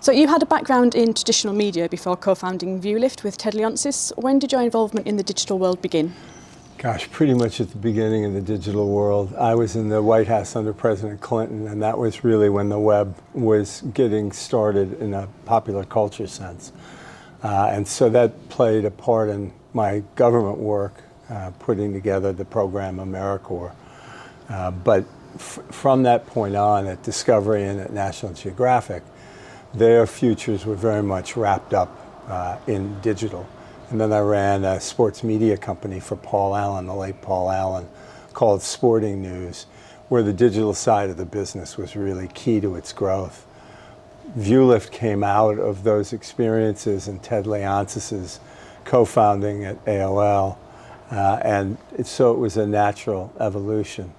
So you had a background in traditional media before co-founding ViewLift with Ted Leonsis. When did your involvement in the digital world begin? Gosh, pretty much at the beginning of the digital world. I was in the White House under President Clinton, and that was really when the web was getting started in a popular culture sense. And so that played a part in my government work, putting together the program AmeriCorps. But from that point on at Discovery and at National Geographic, their futures were very much wrapped up in digital. And then I ran a sports media company for Paul Allen, the late Paul Allen, called Sporting News, where the digital side of the business was really key to its growth. ViewLift came out of those experiences and Ted Leonsis's co-founding at AOL, and so it was a natural evolution.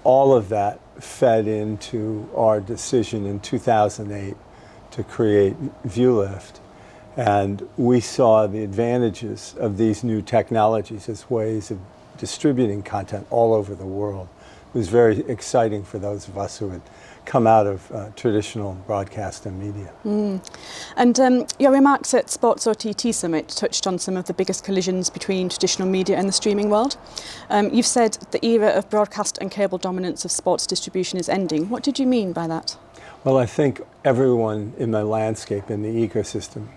All of that fed into our decision in 2008 to create ViewLift. And we saw the advantages of these new technologies as ways of distributing content all over the world. It was very exciting for those of us who had come out of traditional broadcast and media. And your remarks at Sports OTT Summit touched on some of the biggest collisions between traditional media and the streaming world. You've said the era of broadcast and cable dominance of sports distribution is ending. What did you mean by that? Well, I think everyone in the landscape, in the ecosystem,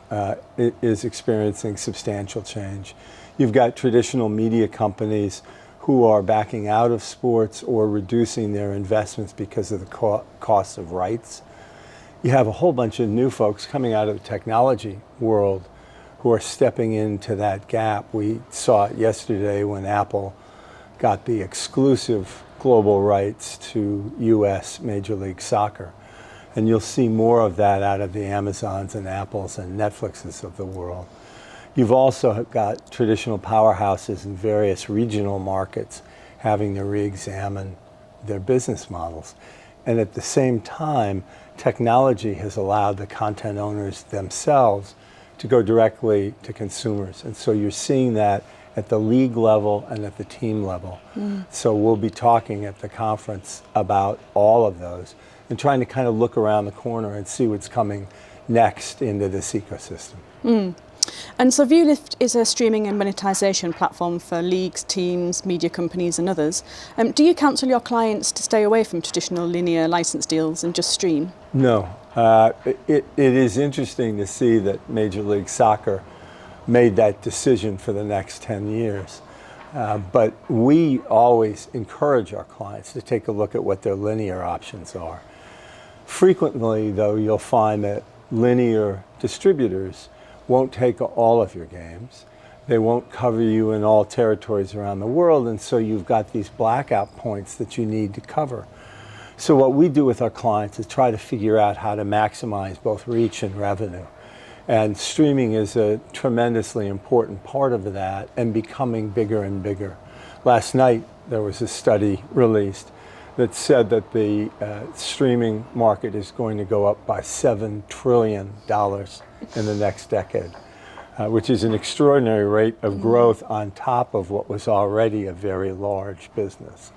is experiencing substantial change. You've got traditional media companies who are backing out of sports or reducing their investments because of the cost of rights. You have a whole bunch of new folks coming out of the technology world who are stepping into that gap. We saw it yesterday when Apple got the exclusive global rights to US Major League Soccer. And you'll see more of that out of the Amazons and Apples and Netflixes of the world. You've also got traditional powerhouses in various regional markets having to re-examine their business models. And at the same time, technology has allowed the content owners themselves to go directly to consumers. And so you're seeing that at the league level and at the team level. So we'll be talking at the conference about all of those and trying to kind of look around the corner and see what's coming next into this ecosystem. And so ViewLift is a streaming and monetization platform for leagues, teams, media companies and others. Do you counsel your clients to stay away from traditional linear license deals and just stream? No. It is interesting to see that Major League Soccer made that decision for the next 10 years. But we always encourage our clients to take a look at what their linear options are. Frequently, though, you'll find that linear distributors won't take all of your games. They won't cover you in all territories around the world, and so you've got these blackout points that you need to cover. So what we do with our clients is try to figure out how to maximize both reach and revenue. And streaming is a tremendously important part of that and becoming bigger and bigger. Last night, there was a study released that said that the streaming market is going to go up by $7 trillion in the next decade, which is an extraordinary rate of growth on top of what was already a very large business.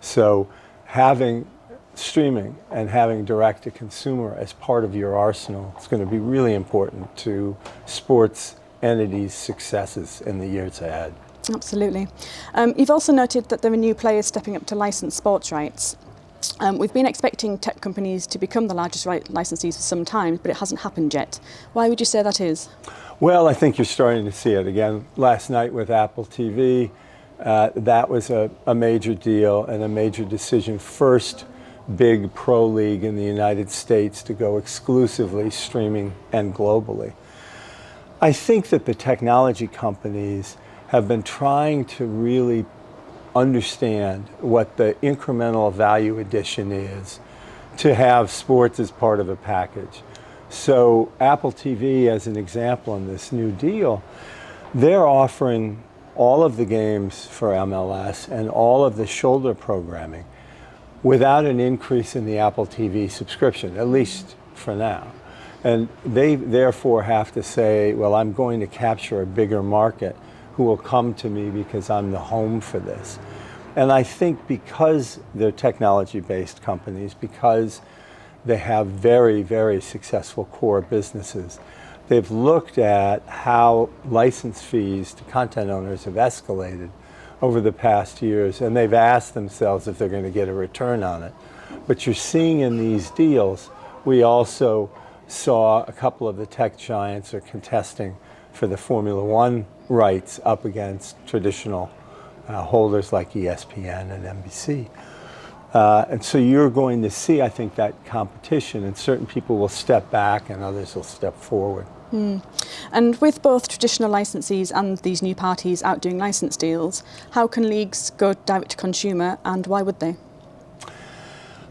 So having streaming and having direct-to-consumer as part of your arsenal is going to be really important to sports entities' successes in the years ahead. Absolutely. You've also noted that there are new players stepping up to license sports rights. We've been expecting tech companies to become the largest licensees for some time, but it hasn't happened yet. Why would you say that is? Well, I think you're starting to see it again. Last night with Apple TV, that was a major deal and a major decision. First big pro league in the United States to go exclusively streaming and globally. I think that the technology companies have been trying to really understand what the incremental value addition is to have sports as part of a package. So Apple TV, as an example in this new deal, they're offering all of the games for MLS and all of the shoulder programming without an increase in the Apple TV subscription, at least for now. And they therefore have to say, well, I'm going to capture a bigger market who will come to me because I'm the home for this. And I think because they're technology-based companies, because They have very, very successful core businesses. They've looked at how license fees to content owners have escalated over the past years, and they've asked themselves if they're going to get a return on it. But you're seeing in these deals, we also saw a couple of the tech giants are contesting for the Formula One rights up against traditional holders like ESPN and NBC. And so you're going to see, I think, that competition, and certain people will step back and others will step forward. And with both traditional licensees and these new parties out doing license deals, how can leagues go direct to consumer, and why would they?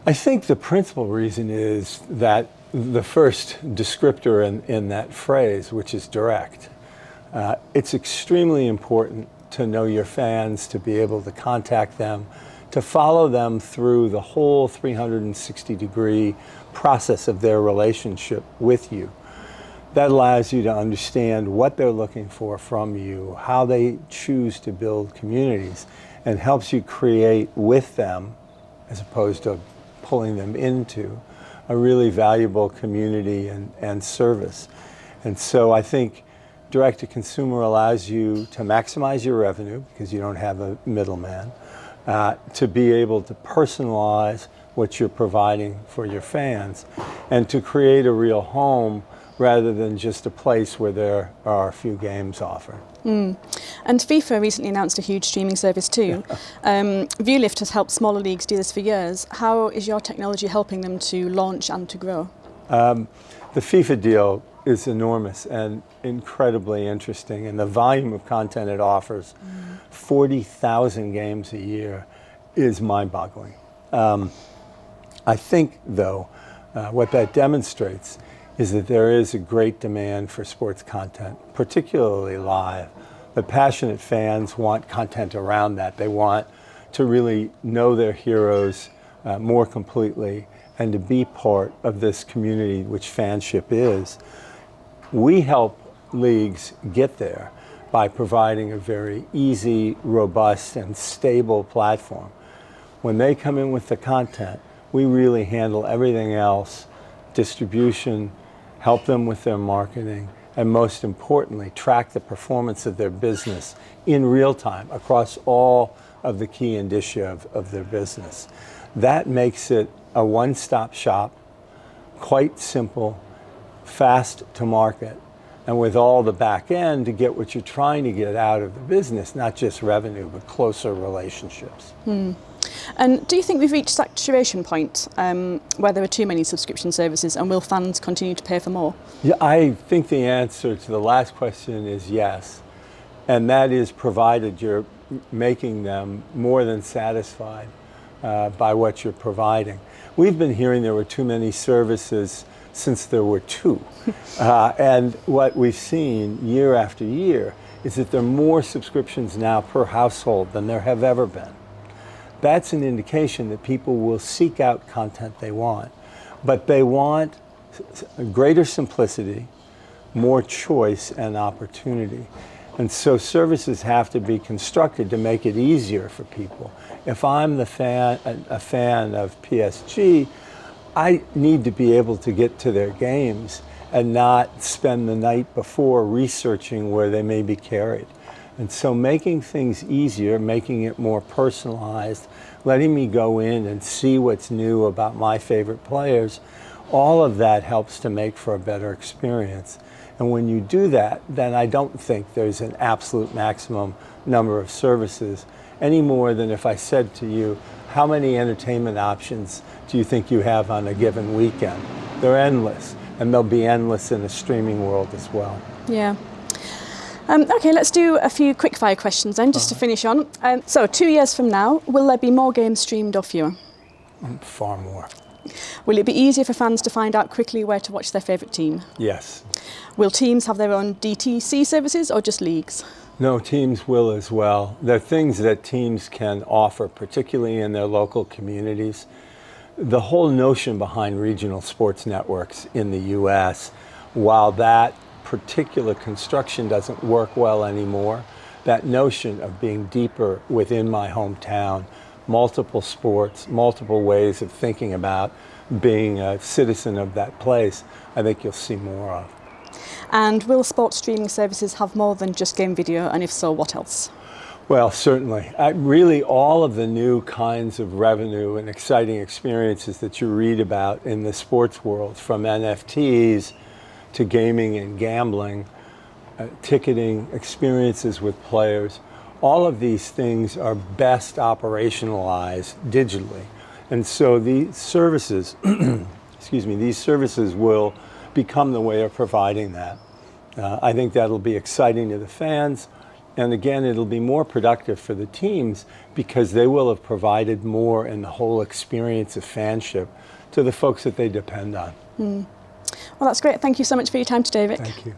I think the principal reason is that the first descriptor in that phrase, which is direct. It's extremely important to know your fans, to be able to contact them, to follow them through the whole 360-degree process of their relationship with you. That allows you to understand what they're looking for from you, how they choose to build communities, and helps you create with them, as opposed to pulling them into, a really valuable community and service. And so I think direct-to-consumer allows you to maximize your revenue, because you don't have a middleman, to be able to personalize what you're providing for your fans, and to create a real home rather than just a place where there are a few games offered. And FIFA recently announced a huge streaming service too. ViewLift has helped smaller leagues do this for years. How is your technology helping them to launch and to grow? The FIFA deal is enormous and incredibly interesting, and the volume of content it offers, 40,000 games a year, is mind-boggling. I think, though, what that demonstrates is that there is a great demand for sports content, particularly live. The passionate fans want content around that. They want to really know their heroes more completely and to be part of this community, which fanship is. We help leagues get there by providing a very easy, robust, and stable platform. When they come in with the content, we really handle everything else, distribution, help them with their marketing, and most importantly, track the performance of their business in real time across all of the key indicia of their business. That makes it a one-stop shop, quite simple, fast to market, and with all the back end to get what you're trying to get out of the business, not just revenue, but closer relationships. And do you think we've reached saturation point where there are too many subscription services, and will fans continue to pay for more? Yeah, I think the answer to the last question is yes. And that is provided you're making them more than satisfied by what you're providing. We've been hearing there were too many services since there were two. And what we've seen year after year is that there are more subscriptions now per household than there have ever been. That's an indication that people will seek out content they want, but they want greater simplicity, more choice, and opportunity. And so services have to be constructed to make it easier for people. If I'm a fan of PSG, I need to be able to get to their games and not spend the night before researching where they may be carried. And so making things easier, making it more personalized, letting me go in and see what's new about my favorite players, all of that helps to make for a better experience. And when you do that, then I don't think there's an absolute maximum number of services, any more than if I said to you, how many entertainment options do you think you have on a given weekend? They're endless, and they'll be endless in the streaming world as well. Yeah. Okay, let's do a few quick-fire questions then, just to finish on. So 2 years from now, will there be more games streamed or fewer? Far more. Will it be easier for fans to find out quickly where to watch their favourite team? Yes. Will teams have their own DTC services or just leagues? No, teams will as well. There are things that teams can offer, particularly in their local communities. The whole notion behind regional sports networks in the U.S., while that particular construction doesn't work well anymore, that notion of being deeper within my hometown, multiple sports, multiple ways of thinking about being a citizen of that place, I think you'll see more of. And will sports streaming services have more than just game video, and if so, what else? Well, certainly. Really, all of the new kinds of revenue and exciting experiences that you read about in the sports world, from NFTs to gaming and gambling, ticketing, experiences with players, all of these things are best operationalized digitally. And so these services, these services will become the way of providing that. I think that'll be exciting to the fans. And again, it'll be more productive for the teams because they will have provided more in the whole experience of fanship to the folks that they depend on. Well, that's great. Thank you so much for your time today, Rick. Thank you.